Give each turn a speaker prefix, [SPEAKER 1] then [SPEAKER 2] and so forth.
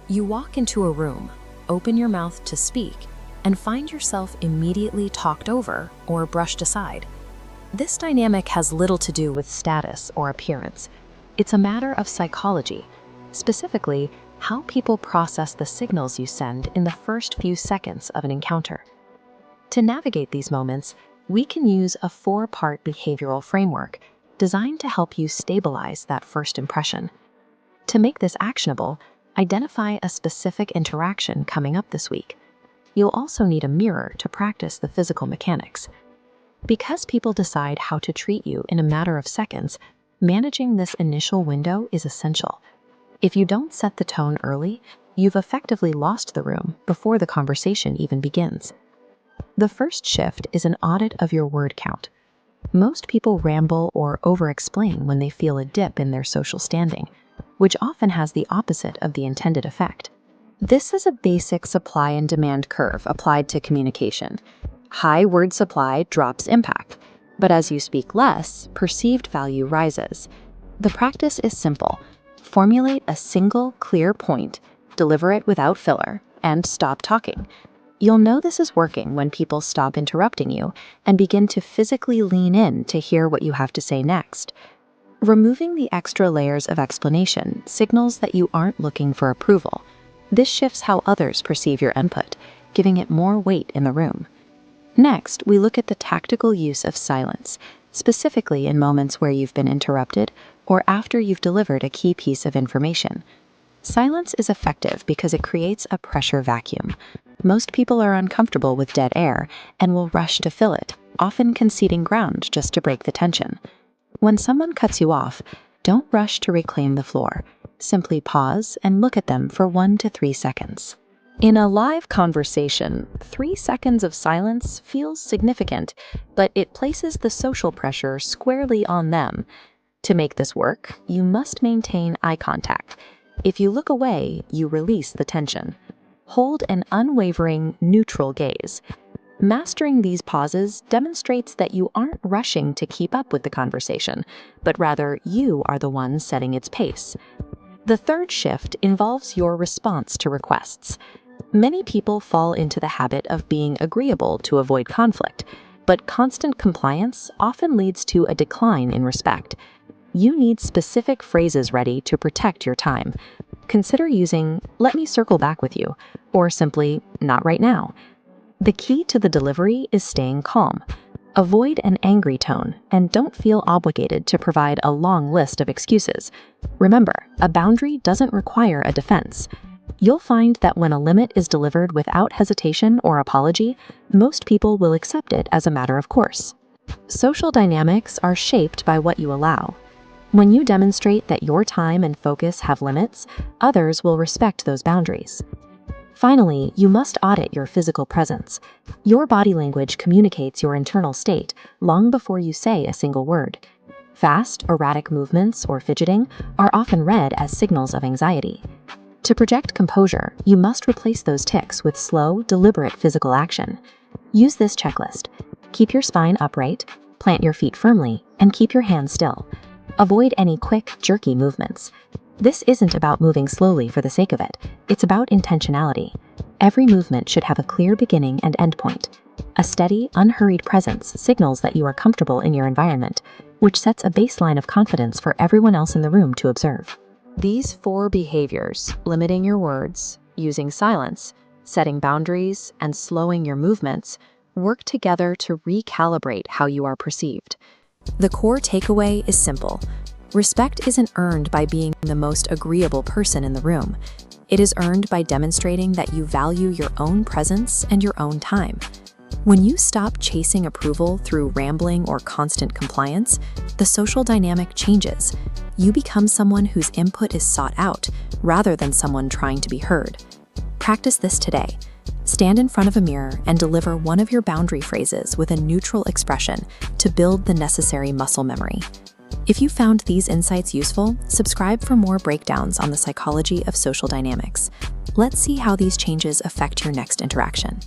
[SPEAKER 1] You walk into a room, open your mouth to speak, and find yourself immediately talked over or brushed aside. This dynamic has little to do with status or appearance. It's a matter of psychology, specifically how people process the signals you send in the first few seconds of an encounter. To navigate these moments, we can use a 4-part behavioral framework designed to help you stabilize that first impression. To make this actionable, identify a specific interaction coming up this week. You'll also need a mirror to practice the physical mechanics. Because people decide how to treat you in a matter of seconds, managing this initial window is essential. If you don't set the tone early, you've effectively lost the room before the conversation even begins. The first shift is an audit of your word count. Most people ramble or over-explain when they feel a dip in their social standing, which often has the opposite of the intended effect. This is a basic supply and demand curve applied to communication. High word supply drops impact, but as you speak less, perceived value rises. The practice is simple. Formulate a single, clear point, deliver it without filler, and stop talking. You'll know this is working when people stop interrupting you and begin to physically lean in to hear what you have to say next. Removing the extra layers of explanation signals that you aren't looking for approval. This shifts how others perceive your input, giving it more weight in the room. Next, we look at the tactical use of silence, specifically in moments where you've been interrupted or after you've delivered a key piece of information. Silence is effective because it creates a pressure vacuum. Most people are uncomfortable with dead air and will rush to fill it, often conceding ground just to break the tension. When someone cuts you off, don't rush to reclaim the floor. Simply pause and look at them for 1 to 3 seconds. In a live conversation, 3 seconds of silence feels significant, but it places the social pressure squarely on them. To make this work, you must maintain eye contact. If you look away, you release the tension. Hold an unwavering, neutral gaze. Mastering these pauses demonstrates that you aren't rushing to keep up with the conversation, but rather you are the one setting its pace. The third shift involves your response to requests. Many people fall into the habit of being agreeable to avoid conflict, but constant compliance often leads to a decline in respect. You need specific phrases ready to protect your time. Consider using, "Let me circle back with you," or simply, "Not right now." The key to the delivery is staying calm. Avoid an angry tone and don't feel obligated to provide a long list of excuses. Remember, a boundary doesn't require a defense. You'll find that when a limit is delivered without hesitation or apology, most people will accept it as a matter of course. Social dynamics are shaped by what you allow. When you demonstrate that your time and focus have limits, others will respect those boundaries. Finally, you must audit your physical presence. Your body language communicates your internal state long before you say a single word. Fast, erratic movements or fidgeting are often read as signals of anxiety. To project composure, you must replace those tics with slow, deliberate physical action. Use this checklist. Keep your spine upright, plant your feet firmly, and keep your hands still. Avoid any quick, jerky movements. This isn't about moving slowly for the sake of it. It's about intentionality. Every movement should have a clear beginning and end point. A steady, unhurried presence signals that you are comfortable in your environment, which sets a baseline of confidence for everyone else in the room to observe. These 4 behaviors, limiting your words, using silence, setting boundaries, and slowing your movements, work together to recalibrate how you are perceived. The core takeaway is simple. Respect isn't earned by being the most agreeable person in the room. It is earned by demonstrating that you value your own presence and your own time. When you stop chasing approval through rambling or constant compliance, the social dynamic changes. You become someone whose input is sought out, rather than someone trying to be heard. Practice this today. Stand in front of a mirror and deliver one of your boundary phrases with a neutral expression to build the necessary muscle memory. If you found these insights useful, subscribe for more breakdowns on the psychology of social dynamics. Let's see how these changes affect your next interaction.